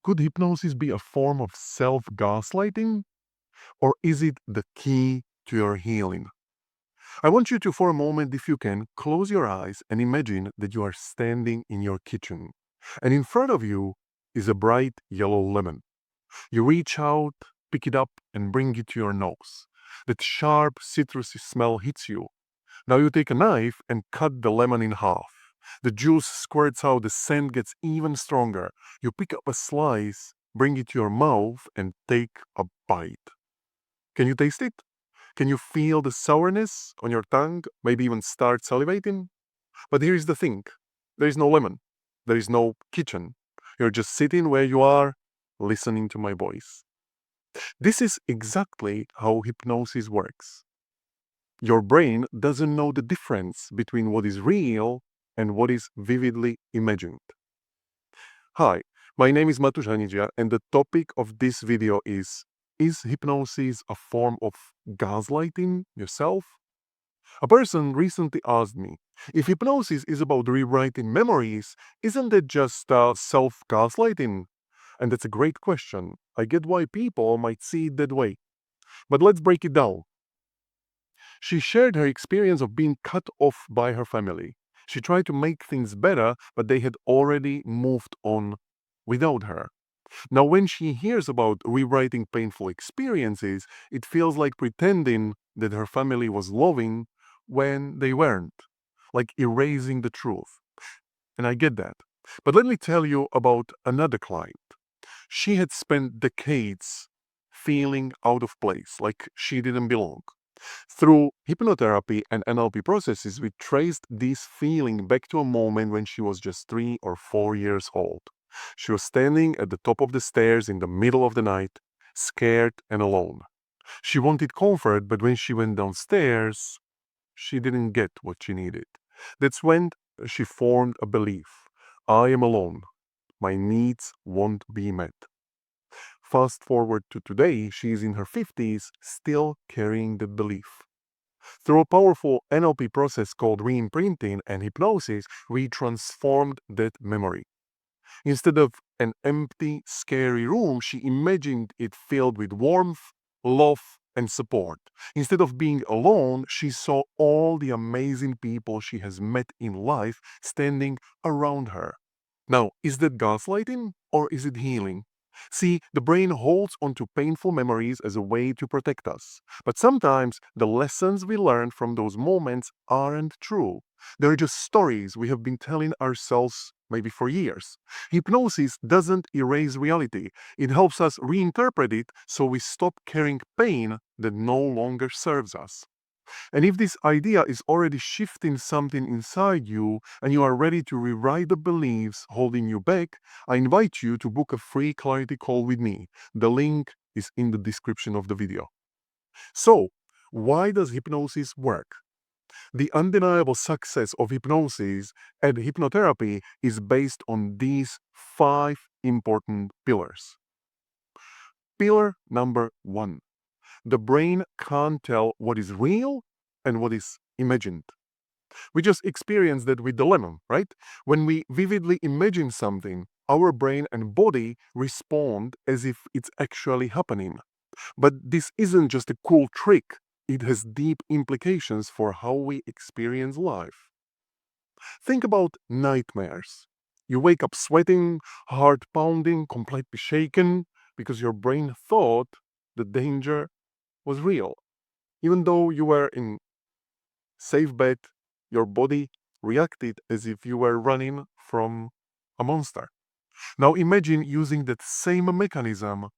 Could hypnosis be a form of self-gaslighting, or is it the key to your healing? I want you to, for a moment, if you can, close your eyes and imagine that you are standing in your kitchen, and in front of you is a bright yellow lemon. You reach out, pick it up, and bring it to your nose. That sharp, citrusy smell hits you. Now you take a knife and cut the lemon in half. The juice squirts out, the scent gets even stronger. You pick up a slice, bring it to your mouth, and take a bite. Can you taste it? Can you feel the sourness on your tongue? Maybe even start salivating? But here's the thing, there is no lemon, there is no kitchen. You're just sitting where you are, listening to my voice. This is exactly how hypnosis works. Your brain doesn't know the difference between what is real and what is vividly imagined. Hi, my name is Matusz Hanidzia, and the topic of this video is hypnosis a form of gaslighting yourself? A person recently asked me, if hypnosis is about rewriting memories, isn't it just self-gaslighting? And that's a great question. I get why people might see it that way. But let's break it down. She shared her experience of being cut off by her family. She tried to make things better, but they had already moved on without her. Now, when she hears about rewriting painful experiences, it feels like pretending that her family was loving when they weren't, like erasing the truth. And I get that. But let me tell you about another client. She had spent decades feeling out of place, like she didn't belong. Through hypnotherapy and NLP processes, we traced this feeling back to a moment when she was just 3 or 4 years old. She was standing at the top of the stairs in the middle of the night, scared and alone. She wanted comfort, but when she went downstairs, she didn't get what she needed. That's when she formed a belief. I am alone. My needs won't be met. Fast forward to today, she is in her 50s, still carrying the belief. Through a powerful NLP process called reimprinting and hypnosis, we transformed that memory. Instead of an empty, scary room, she imagined it filled with warmth, love, and support. Instead of being alone, she saw all the amazing people she has met in life standing around her. Now, is that gaslighting or is it healing? See, the brain holds onto painful memories as a way to protect us. But sometimes the lessons we learn from those moments aren't true. They're just stories we have been telling ourselves maybe for years. Hypnosis doesn't erase reality. It helps us reinterpret it so we stop carrying pain that no longer serves us. And if this idea is already shifting something inside you and you are ready to rewrite the beliefs holding you back, I invite you to book a free clarity call with me. The link is in the description of the video. So, why does hypnosis work? The undeniable success of hypnosis and hypnotherapy is based on these 5 important pillars. Pillar number 1. The brain can't tell what is real and what is imagined. We just experienced that with the lemon, right? When we vividly imagine something, our brain and body respond as if it's actually happening. But this isn't just a cool trick, it has deep implications for how we experience life. Think about nightmares. You wake up sweating, heart pounding, completely shaken, because your brain thought the danger was real. Even though you were in safe bet, your body reacted as if you were running from a monster. Now imagine using that same mechanism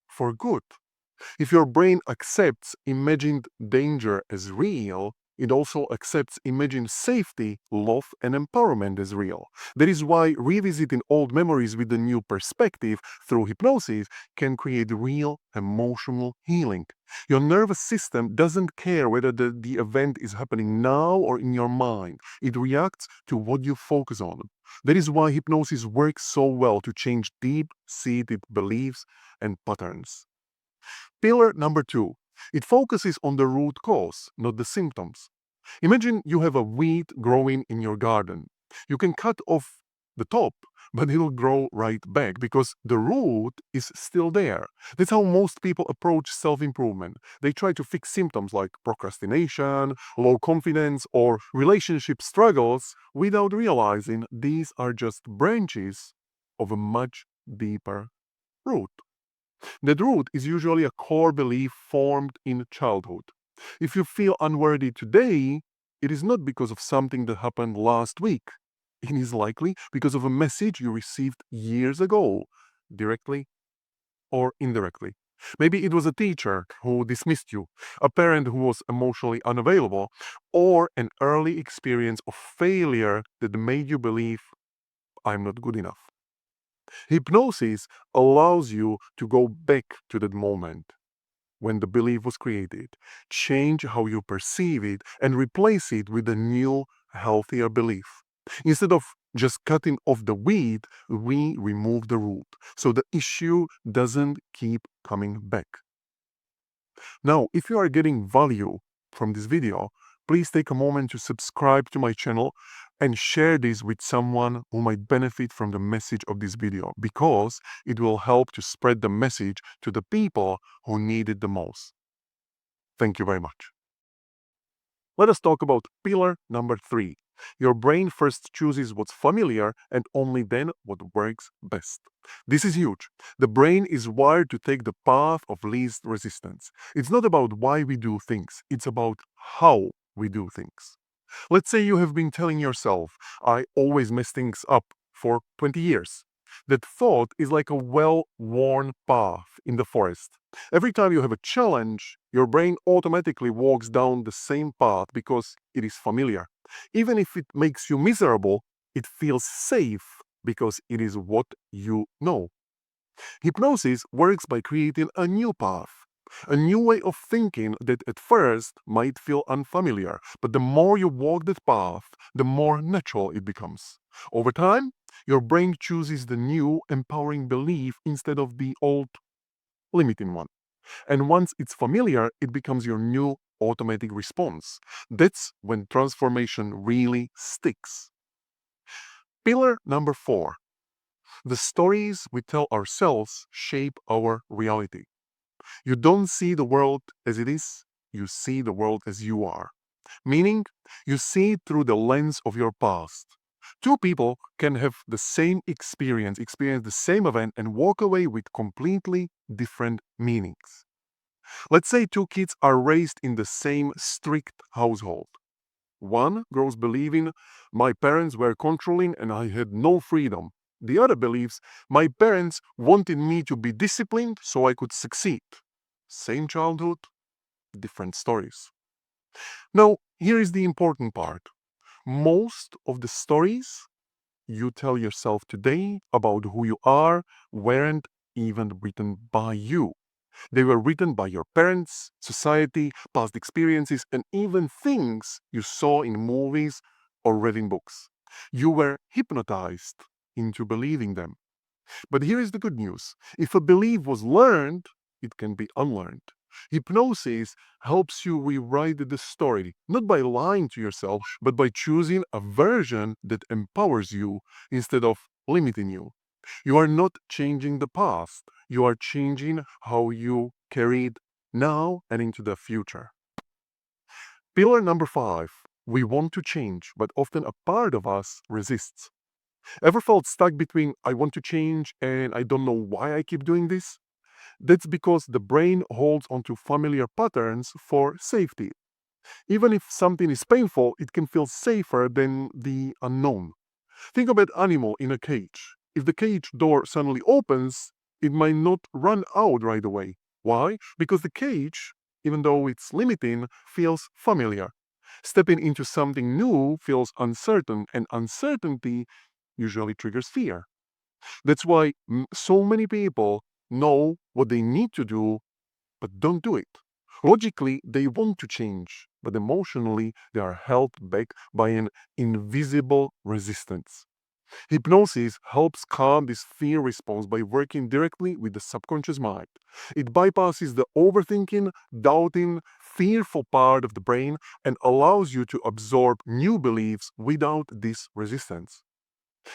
for good. If your brain accepts imagined danger as real, it also accepts imagined safety, love, and empowerment as real. That is why revisiting old memories with a new perspective through hypnosis can create real emotional healing. Your nervous system doesn't care whether the event is happening now or in your mind. It reacts to what you focus on. That is why hypnosis works so well to change deep-seated beliefs and patterns. Pillar number 2. It focuses on the root cause, not the symptoms. Imagine you have a weed growing in your garden. You can cut off the top, but it'll grow right back because the root is still there. That's how most people approach self-improvement. They try to fix symptoms like procrastination, low confidence, or relationship struggles without realizing these are just branches of a much deeper root. That root is usually a core belief formed in childhood. If you feel unworthy today, it is not because of something that happened last week. It is likely because of a message you received years ago, directly or indirectly. Maybe it was a teacher who dismissed you, a parent who was emotionally unavailable, or an early experience of failure that made you believe, I'm not good enough. Hypnosis allows you to go back to that moment when the belief was created, change how you perceive it, and replace it with a new, healthier belief. Instead of just cutting off the weed, we remove the root so the issue doesn't keep coming back. Now, if you are getting value from this video, please take a moment to subscribe to my channel and share this with someone who might benefit from the message of this video, because it will help to spread the message to the people who need it the most. Thank you very much. Let us talk about pillar number 3. Your brain first chooses what's familiar and only then what works best. This is huge. The brain is wired to take the path of least resistance. It's not about why we do things, it's about how we do things. Let's say you have been telling yourself, I always mess things up for 20 years. That thought is like a well-worn path in the forest. Every time you have a challenge, your brain automatically walks down the same path because it is familiar. Even if it makes you miserable, it feels safe because it is what you know. Hypnosis works by creating a new path, a new way of thinking that at first might feel unfamiliar, but the more you walk that path, the more natural it becomes. Over time, your brain chooses the new, empowering belief instead of the old, limiting one. And once it's familiar, it becomes your new automatic response. That's when transformation really sticks. Pillar number 4. The stories we tell ourselves shape our reality. You don't see the world as it is, you see the world as you are. Meaning, you see it through the lens of your past. Two people can have the same experience the same event, and walk away with completely different meanings. Let's say two kids are raised in the same strict household. One grows believing, my parents were controlling and I had no freedom. The other believes, my parents wanted me to be disciplined so I could succeed. Same childhood, different stories. Now, here is the important part. Most of the stories you tell yourself today about who you are weren't even written by you. They were written by your parents, society, past experiences, and even things you saw in movies or read in books. You were hypnotized into believing them. But here is the good news. If a belief was learned, it can be unlearned. Hypnosis helps you rewrite the story, not by lying to yourself, but by choosing a version that empowers you instead of limiting you. You are not changing the past, you are changing how you carry it now and into the future. Pillar number 5. We want to change, but often a part of us resists. Ever felt stuck between I want to change and I don't know why I keep doing this? That's because the brain holds onto familiar patterns for safety. Even if something is painful, it can feel safer than the unknown. Think about an animal in a cage. If the cage door suddenly opens, it might not run out right away. Why? Because the cage, even though it's limiting, feels familiar. Stepping into something new feels uncertain, and uncertainty usually triggers fear. That's why so many people know what they need to do but don't do it. Logically, they want to change, but emotionally, they are held back by an invisible resistance. Hypnosis helps calm this fear response by working directly with the subconscious mind. It bypasses the overthinking, doubting, fearful part of the brain and allows you to absorb new beliefs without this resistance.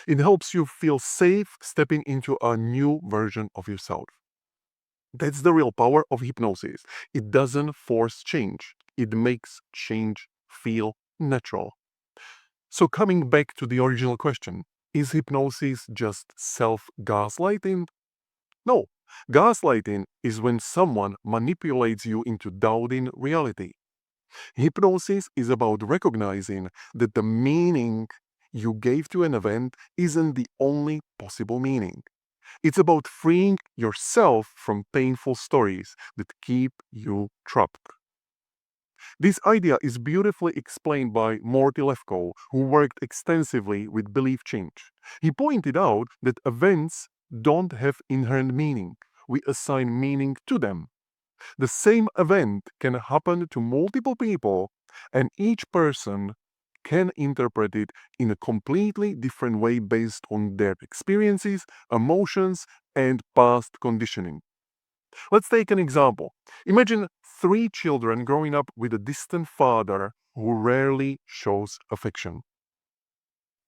It helps you feel safe stepping into a new version of yourself. That's the real power of hypnosis. It doesn't force change, it makes change feel natural. So, coming back to the original question, is hypnosis just self gaslighting? No. Gaslighting is when someone manipulates you into doubting reality. Hypnosis is about recognizing that the meaning you gave to an event isn't the only possible meaning. It's about freeing yourself from painful stories that keep you trapped. This idea is beautifully explained by Morty Lefkow, who worked extensively with belief change. He pointed out that events don't have inherent meaning. We assign meaning to them. The same event can happen to multiple people, and each person can interpret it in a completely different way based on their experiences, emotions, and past conditioning. Let's take an example. Imagine three children growing up with a distant father who rarely shows affection.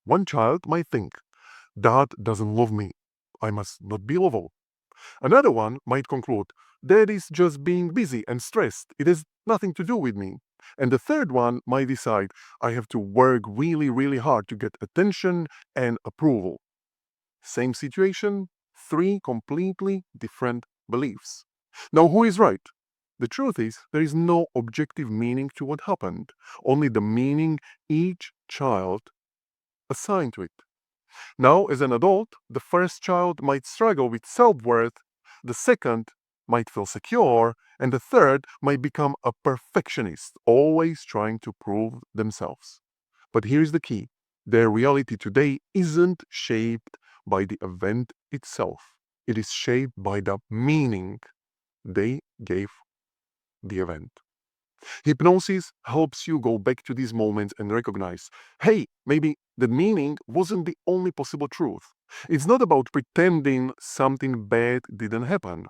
One child might think, Dad doesn't love me. I must not be lovable. Another one might conclude, Dad is just being busy and stressed. It has nothing to do with me. And the third one might decide, I have to work really, really hard to get attention and approval. Same situation, three completely different beliefs. Now, who is right? The truth is, there is no objective meaning to what happened, only the meaning each child assigned to it. Now, as an adult, the first child might struggle with self worth, the second might feel secure, and the third might become a perfectionist, always trying to prove themselves. But here's the key, their reality today isn't shaped by the event itself, it is shaped by the meaning they gave the event. Hypnosis helps you go back to these moments and recognize, hey, maybe the meaning wasn't the only possible truth. It's not about pretending something bad didn't happen.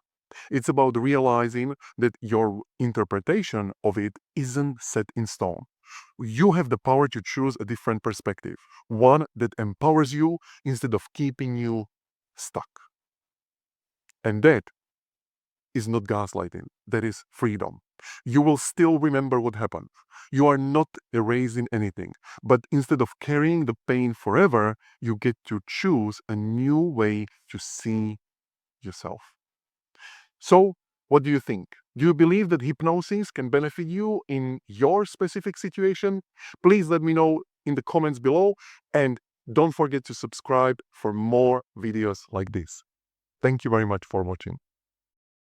It's about realizing that your interpretation of it isn't set in stone. You have the power to choose a different perspective, one that empowers you instead of keeping you stuck. And that is not gaslighting, that is freedom. You will still remember what happened. You are not erasing anything, but instead of carrying the pain forever, you get to choose a new way to see yourself. So, what do you think? Do you believe that hypnosis can benefit you in your specific situation? Please let me know in the comments below, and don't forget to subscribe for more videos like this. Thank you very much for watching.